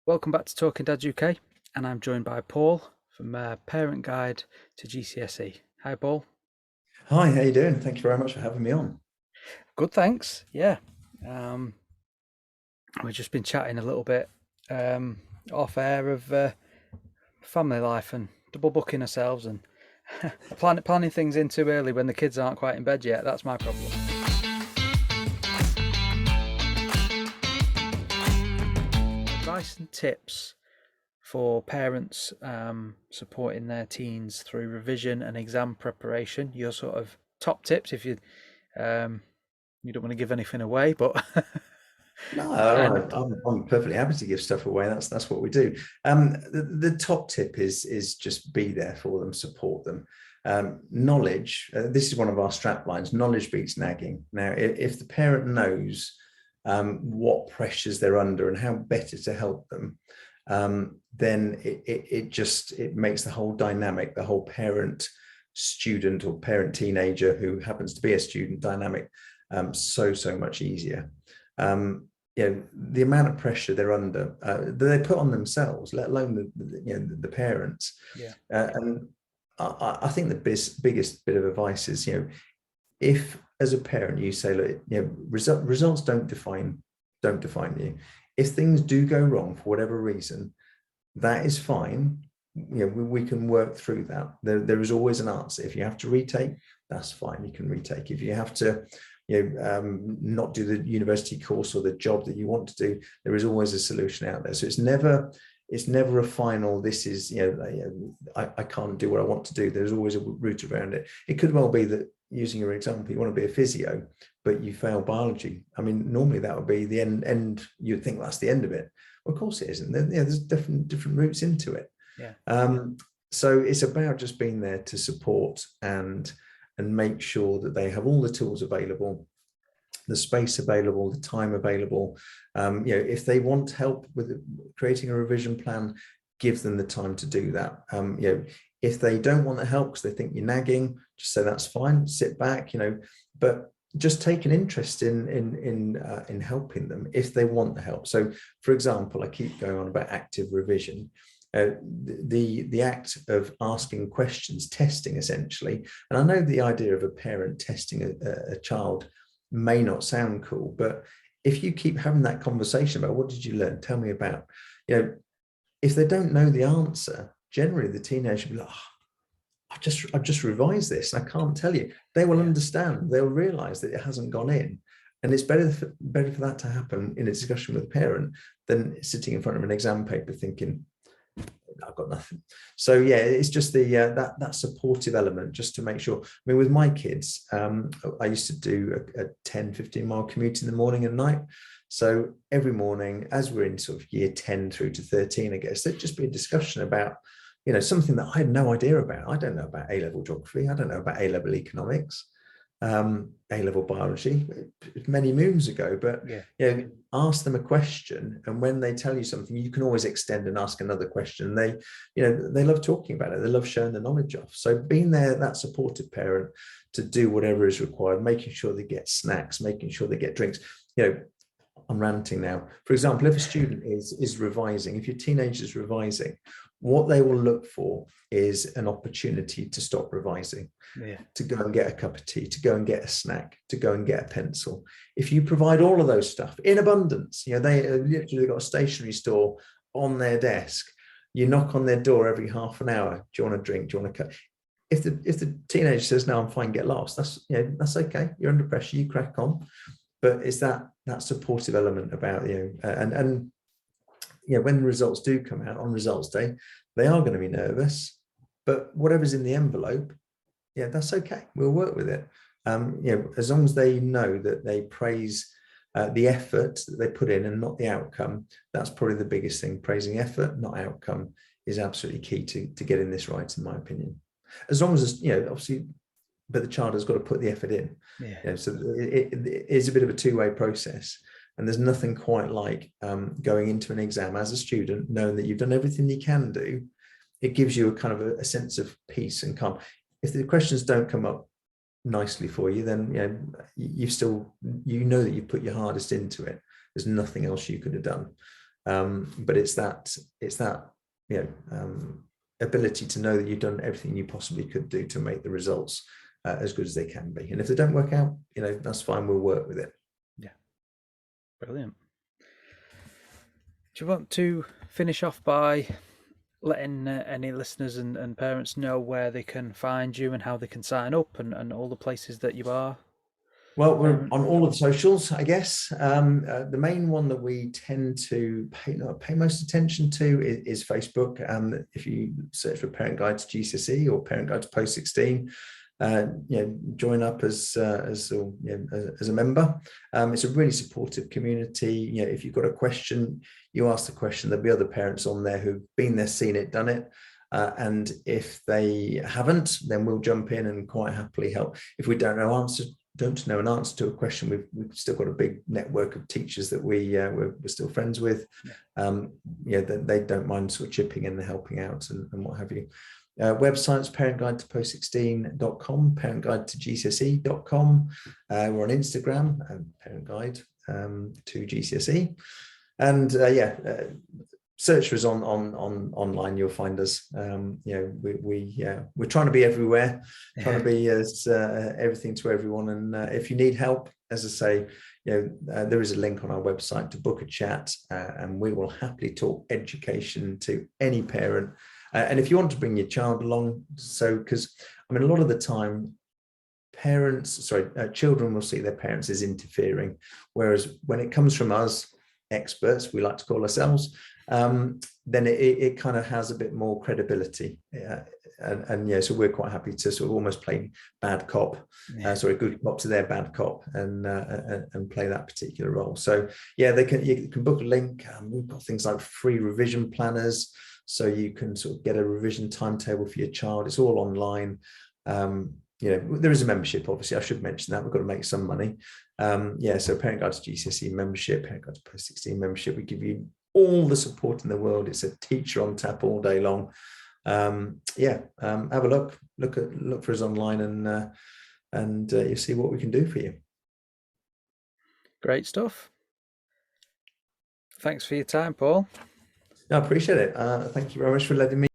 Welcome back to Talking Dad UK, and I'm joined by Paul from Parent Guide to GCSE. Hi, Paul. Hi, how you doing? Thank you very much for having me on. Good, thanks. Yeah, um, we've just been chatting a little bit um, off air of family life and double booking ourselves and planning things in too early when the kids aren't quite in bed yet. That's my problem. Advice and tips for parents supporting their teens through revision and exam preparation. Your sort of top tips if um, you don't want to give anything away, but No, kind of. I'm perfectly happy to give stuff away. That's what we do. The top tip is just be there for them, support them. Knowledge. This is one of our strap lines. Knowledge beats nagging. Now, if the parent knows what pressures they're under and how better to help them, then it makes the whole dynamic, the whole parent student or parent teenager who happens to be a student dynamic so much easier. The amount of pressure they're under that they put on themselves, let alone the parents. Yeah, And I think the biggest bit of advice is, if as a parent you say, look, results don't define you. If things do go wrong for whatever reason, that is fine. We can work through that. There is always an answer. If you have to retake, that's fine. You can retake. If you have to not do the university course or the job that you want to do, there is always a solution out there. So it's never a final, this is, I can't do what I want to do. There's always a route around it. It could well be that, using your example, you want to be a physio, but you fail biology. I mean, normally that would be the end. You'd think that's the end of it. Well, of course it isn't. There's different routes into it. yeah, Um, so it's about just being there to support and make sure that they have all the tools available, the space available, the time available. If they want help with creating a revision plan, give them the time to do that. If they don't want the help because they think you're nagging, just say that's fine. Sit back, but just take an interest in helping them if they want the help. So, for example, I keep going on about active revision. The act of asking questions, testing essentially. And I know the idea of a parent testing a child may not sound cool, but if you keep having that conversation about what did you learn, tell me about, if they don't know the answer, generally the teenager will be like, oh, I've just revised this. I can't tell you. They will yeah, understand. They'll realize that it hasn't gone in. And it's better for that to happen in a discussion with a parent than sitting in front of an exam paper thinking, I've got nothing. So yeah, it's just the that supportive element, just to make sure. I mean, with my kids, I used to do a 10-15 mile commute in the morning and night. So every morning, as we're in sort of year 10 through to 13, I guess, there'd just be a discussion about, something that I had no idea about. I don't know about A-level geography. I don't know about A-level economics, A-level biology, many moons ago. But yeah, ask them a question, and when they tell you something, you can always extend and ask another question. They love talking about it. They love showing the knowledge off. So being there, that supportive parent, to do whatever is required, making sure they get snacks, making sure they get drinks. I'm ranting now. For example, if a student is revising, if your teenager is revising, what they will look for is an opportunity to stop revising, yeah, to go and get a cup of tea, to go and get a snack, to go and get a pencil. If you provide all of those stuff in abundance, they literally got a stationery store on their desk. You knock on their door every half an hour. Do you want a drink? Do you want a cup? If the teenager says no, I'm fine, get lost. That's okay. You're under pressure. You crack on. But it's that supportive element about and when the results do come out on results day, they are going to be nervous, but whatever's in the envelope, that's okay. We'll work with it. As long as they know that they praise the effort that they put in and not the outcome, that's probably the biggest thing. Praising effort, not outcome, is absolutely key to getting this right, in my opinion. As long as obviously, but the child has got to put the effort in. yeah, So it is a bit of a two-way process. And there's nothing quite like going into an exam as a student, knowing that you've done everything you can do. It gives you a kind of a sense of peace and calm. If the questions don't come up nicely for you, then you've still, that you've put your hardest into it. There's nothing else you could have done. But it's that ability to know that you've done everything you possibly could do to make the results as good as they can be. And if they don't work out, that's fine. We'll work with it. Yeah, brilliant. Do you want to finish off by letting any listeners and parents know where they can find you and how they can sign up and all the places that you are? Well, we're on all of the socials, I guess. The main one that we tend to pay most attention to is Facebook. If you search for Parent Guide to GCSE or Parent Guide to Post 16, join up as a member. It's a really supportive community. If you've got a question, you ask the question. There'll be other parents on there who've been there, seen it, done it. And if they haven't, then we'll jump in and quite happily help. If we don't know an answer to a question, we've still got a big network of teachers that we're still friends with. They don't mind sort of chipping in and helping out and what have you. Websites, parentguide2post16.com, parentguide2GCSE.com. We're on Instagram, parentguide to GCSE. And search for us on online. You'll find us. We're trying to be everywhere, trying to be as everything to everyone. And if you need help, as I say, there is a link on our website to book a chat, and we will happily talk education to any parent. And if you want to bring your child along, because a lot of the time, children will see their parents as interfering, whereas when it comes from us, experts, we like to call ourselves, then it kind of has a bit more credibility. So we're quite happy to sort of almost play bad cop, good cop to their bad cop, and play that particular role. So you can book a link. We've got things like free revision planners, so you can sort of get a revision timetable for your child. It's all online. There is a membership, obviously. I should mention that. We've got to make some money. So Parent Guide to GCSE membership, Parent Guide to Post 16 membership. We give you all the support in the world. It's a teacher on tap all day long. Have a look for us online, and you see what we can do for you. Great stuff. Thanks for your time, Paul. I appreciate it. Thank you very much for letting me